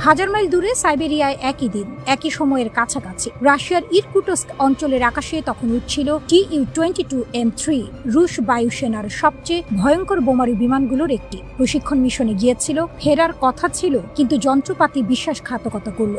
হাজার মাইল দূরে সাইবেরিয়ায় একই দিন, একই সময়ের কাছাকাছি রাশিয়ার ইরকুটস্ক অঞ্চলের আকাশে তখন উঠছিল Tu-22M3, রুশ বায়ুসেনার সবচেয়ে ভয়ঙ্কর বোমারু বিমানগুলোর একটি। প্রশিক্ষণ মিশনে গিয়েছিল, ফেরার কথা ছিল, কিন্তু যন্ত্রপাতি বিশ্বাসঘাতকতা করল।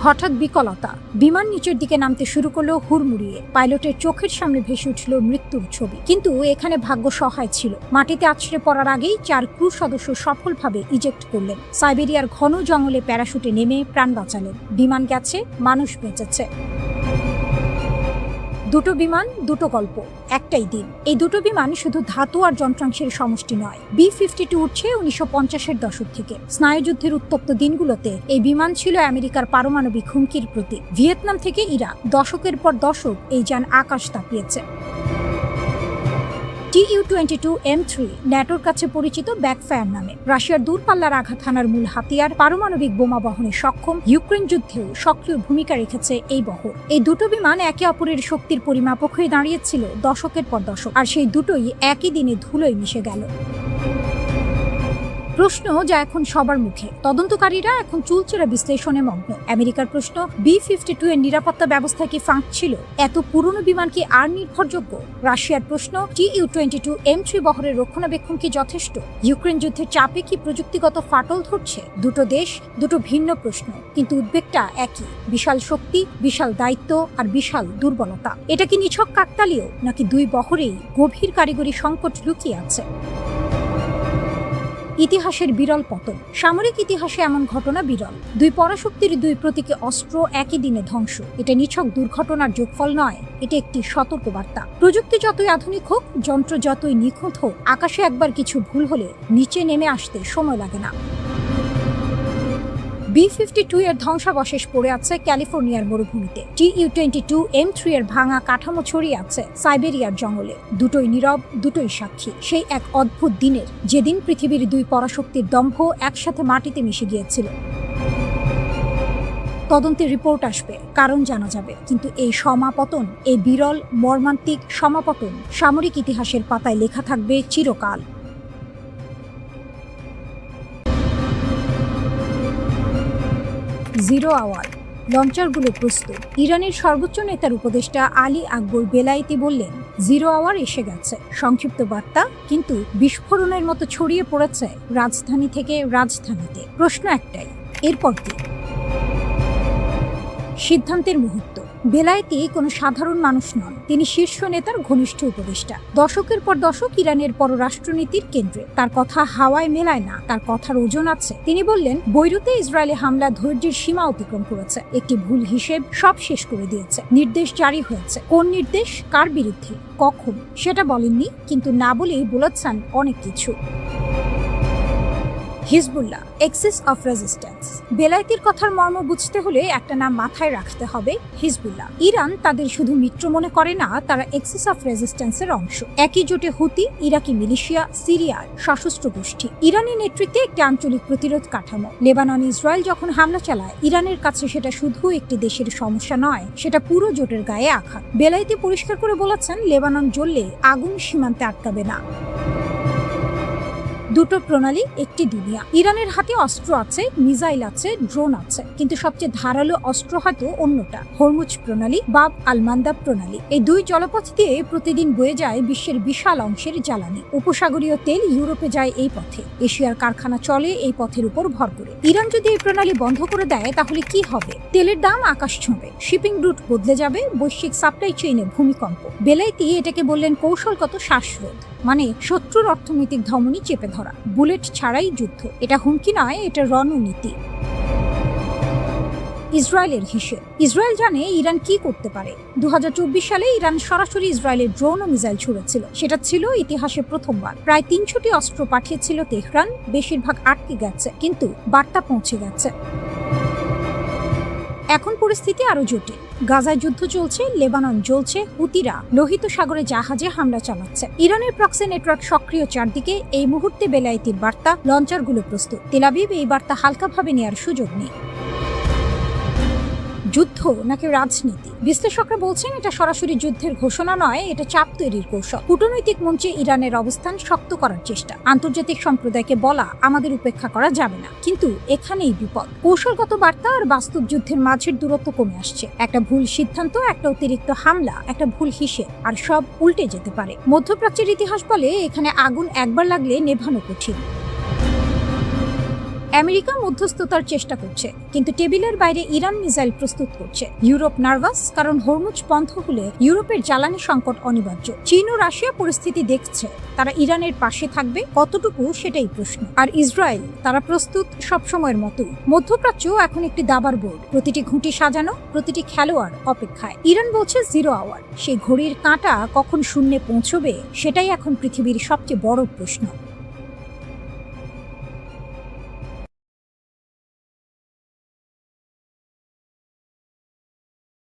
হঠাৎ বিকলতা, বিমান নিচের দিকে নামতে শুরু করলো হুড়মুড়িয়ে। পাইলটের চোখের সামনে ভেসে উঠল মৃত্যুর ছবি। কিন্তু এখানে ভাগ্য সহায় ছিল। মাটিতে আছড়ে পড়ার আগেই 4 ক্রু সদস্য সফলভাবে ইজেক্ট করলেন। সাইবেরিয়ার ঘন জঙ্গলে প্যারাশুটে নেমে প্রাণ বাঁচালেন। বিমান গেছে, মানুষ বেঁচেছে। দুটো বিমান, দুটো গল্প, একটাই দিন। এই দুটো বিমান শুধু ধাতু আর যন্ত্রাংশের সমষ্টি নয়। B-52 উঠছে 1950-এর দশক থেকে। স্নায়ুযুদ্ধের উত্তপ্ত দিনগুলোতে এই বিমান ছিল আমেরিকার পারমাণবিক হুমকির প্রতীক। ভিয়েতনাম থেকে ইরাক, দশকের পর দশক এই যান আকাশ তাপিয়েছে। Tu-22M3 ন্যাটোর কাছে পরিচিত ব্যাকফায়ার নামে। রাশিয়ার দূরপাল্লার আঘাত হানার মূল হাতিয়ার, পারমাণবিক বোমা বহনে সক্ষম। ইউক্রেন যুদ্ধেও সক্রিয় ভূমিকা রেখেছে এই বহর। এই দুটো বিমান একে অপরের শক্তির পরিমাপক হয়ে দাঁড়িয়েছিল দশকের পর দশক, আর সেই দুটোই একই দিনে ধুলোয় মিশে গেল। প্রশ্ন যা এখন সবার মুখে, তদন্তকারীরা এখন চুলচেরা বিশ্লেষণে মগ্ন। আমেরিকার প্রশ্ন, B-52 এর নিরাপত্তা ব্যবস্থা কি ফাঁক ছিল? এত পুরনো বিমান কি আর নির্ভরযোগ্য? রাশিয়ার প্রশ্ন, Tu-22M3 বহরের রক্ষণাবেক্ষণ কি যথেষ্ট? ইউক্রেন যুদ্ধের চাপে কি প্রযুক্তিগত ফাটল ধরছে? দুটো দেশ, দুটো ভিন্ন প্রশ্ন, কিন্তু উদ্বেগটা একই। বিশাল শক্তি, বিশাল দায়িত্ব আর বিশাল দুর্বলতা। এটা কি নিছক কাকতালীয়, নাকি দুই বহরেই গভীর কারিগরি সংকট লুকিয়ে আছে? ইতিহাসের বিরল পতন। সামরিক ইতিহাসে এমন ঘটনা বিরল। দুই পরাশক্তির দুই প্রতীকী অস্ত্র একই দিনে ধ্বংস। এটা নিছক দুর্ঘটনার যোগফল নয়, এটা একটি সতর্কবার্তা। প্রযুক্তি যতই আধুনিক হোক, যন্ত্র যতই নিখুঁত হোক, আকাশে একবার কিছু ভুল হলে নিচে নেমে আসতে সময় লাগে না। B-52 এর ধ্বংসাবশেষ পড়ে আছে ক্যালিফোর্নিয়ার মরুভূমিতে। Tu-22M3 এর ভাঙা কাঠামো ছড়িয়ে আছে সাইবেরিয়ার জঙ্গলে। দুটোই নীরব, দুটোই সাক্ষী সেই এক অদ্ভুত দিনের, যেদিন পৃথিবীর দুই পরাশক্তির দম্ভ একসাথে মাটিতে মিশে গিয়েছিল। তদন্তের রিপোর্ট আসবে, কারণ জানা যাবে। কিন্তু এই সমাপতন, এই বিরল মর্মান্তিক সমাপতন সামরিক ইতিহাসের পাতায় লেখা থাকবে চিরকাল। জিরো আওয়ার, লঞ্চারগুলো প্রস্তুত। ইরানের সর্বোচ্চ নেতার উপদেষ্টা আলী আকবর বেলায়েতি বললেন, জিরো আওয়ার এসে গেছে। সংক্ষিপ্ত বার্তা, কিন্তু বিস্ফোরণের মতো ছড়িয়ে পড়েছে রাজধানী থেকে রাজধানীতে। প্রশ্ন একটাই, এরপর কি? সিদ্ধান্তের মুহূর্ত। বেলায়েতি কোনো সাধারণ মানুষ নন, তিনি শীর্ষ নেতার ঘনিষ্ঠ উপদেষ্টা। দশকের পর দশক ইরানের পররাষ্ট্রনীতির কেন্দ্রে। তার কথা হাওয়ায় মেলায় না, তার কথার ওজন আছে। তিনি বললেন, বৈরুতে ইসরায়েলি হামলা ধৈর্যের সীমা অতিক্রম করেছে। একটি ভুল হিসেব সব শেষ করে দিয়েছে। নির্দেশ জারি হয়েছে। কোন নির্দেশ, কার বিরুদ্ধে, কখন, সেটা বলেননি, কিন্তু না বলেই বলেছেন অনেক কিছু। Hezbollah, axis of resistance. বেলায়েতির কথার মর্ম বুঝতে হলে একটা নাম মাথায় রাখতে হবে, হিজবুল্লাহ। ইরান তাদের শুধু মিত্র মনে করে না, তারা এক্সিস অফ রেজিস্ট্যান্সের অংশ। একই জোটে হুতি, ইরাকি মিলিশিয়া, সিরিয়ার সশস্ত্র গোষ্ঠী। ইরানি নেতৃত্বে একটি আঞ্চলিক প্রতিরোধ কাঠামো। লেবানন ইসরায়েল যখন হামলা চালায়, ইরানের কাছে সেটা শুধু একটি দেশের সমস্যা নয়, সেটা পুরো জোটের গায়ে আঘাত। বেলায়েতি পরিষ্কার করে বলেছেন, লেবানন জ্বললে আগুন সীমান্তে আটকাবে না। দুটো প্রণালী, একটি দুনিয়া। ইরানের হাতে অস্ত্র আছে, মিসাইল আছে, ড্রোন আছে, কিন্তু সবচেয়ে ধারালো অস্ত্র হয়তো অন্যটা, হরমুজ প্রণালী, বাব আল মান্দাব প্রণালী। এই দুই জলপথ দিয়ে প্রতিদিন বয়ে যায় বিশ্বের বিশাল অংশের জ্বালানি। উপসাগরীয় তেল ইউরোপে যায় এই পথে। এশিয়ার কারখানা চলে এই পথের উপর ভর করে। ইরান যদি এই প্রণালী বন্ধ করে দেয়, তাহলে কি হবে? তেলের দাম আকাশ ছোঁবে, শিপিং রুট বদলে যাবে, বৈশ্বিক সাপ্লাই চেইনে ভূমিকম্প। বেলায়েতি এটাকে বললেন কৌশলগত শ্বাসরোধ, মানে শত্রুর অর্থনৈতিক ধমনী চেপে ধরা, বুলেট ছাড়াই যুদ্ধ। এটা হুমকি নয়, এটা রণনীতি। ইসরায়েলের হিসেব। ইসরায়েল জানে ইরান কি করতে পারে। 2024 সালে ইরান সরাসরি ইসরায়েলের ড্রোন ও মিসাইল ছুড়েছিল। সেটা ছিল ইতিহাসে প্রথমবার। প্রায় 300টি অস্ত্র পাঠিয়েছিল তেহরান, বেশিরভাগ আটকে গেছে, কিন্তু বার্তা পৌঁছে গেছে। এখন পরিস্থিতি আরো জটিল। গাজায় যুদ্ধ চলছে, লেবানন জ্বলছে, হুতিরা লোহিত সাগরে জাহাজে হামলা চালাচ্ছে। ইরানের প্রক্সি নেটওয়ার্ক সক্রিয় চারদিকে। এই মুহূর্তে বেলায়েতির বার্তা, লঞ্চারগুলো প্রস্তুত। তেল আবিব এই বার্তা হালকাভাবে নেওয়ার সুযোগ নেই। যুদ্ধ নাকি রাজনীতি? বিশ্লেষকরা বলছেন, এটা সরাসরি যুদ্ধের ঘোষণা নয়, এটা চাপ তৈরির কৌশল। কূটনৈতিক মঞ্চে ইরানের অবস্থান শক্ত করার চেষ্টা, আন্তর্জাতিক সম্প্রদায়কে বলা আমাদের উপেক্ষা করা যাবে না। কিন্তু এখানেই বিপদ। কৌশলগত বার্তা আর বাস্তব যুদ্ধের মাঝের দূরত্ব কমে আসছে। একটা ভুল সিদ্ধান্ত, একটা অতিরিক্ত হামলা, একটা ভুল হিসেব, আর সব উল্টে যেতে পারে। মধ্যপ্রাচ্যের ইতিহাস বলে, এখানে আগুন একবার লাগলে নেভানো কঠিন। আমেরিকা মধ্যস্থতার চেষ্টা করছে, কিন্তু টেবিলের বাইরে ইরান মিসাইল প্রস্তুত করছে। ইউরোপ নার্ভাস, কারণ হরমুজ বন্ধ হলে ইউরোপের জ্বালানি সংকট অনিবার্য। চীন ও রাশিয়া পরিস্থিতি দেখছে, তারা ইরানের পাশে থাকবে কতটুকু, সেটাই প্রশ্ন। আর ইসরায়েল, তারা প্রস্তুত সবসময়ের মতো। মধ্যপ্রাচ্য এখন একটি দাবার বোর্ড, প্রতিটি ঘুঁটি সাজানো, প্রতিটি খেলোয়াড় অপেক্ষায়। ইরান বলছে জিরো আওয়ার, সেই ঘড়ির কাঁটা কখন শূন্যে পৌঁছবে, সেটাই এখন পৃথিবীর সবচেয়ে বড় প্রশ্ন।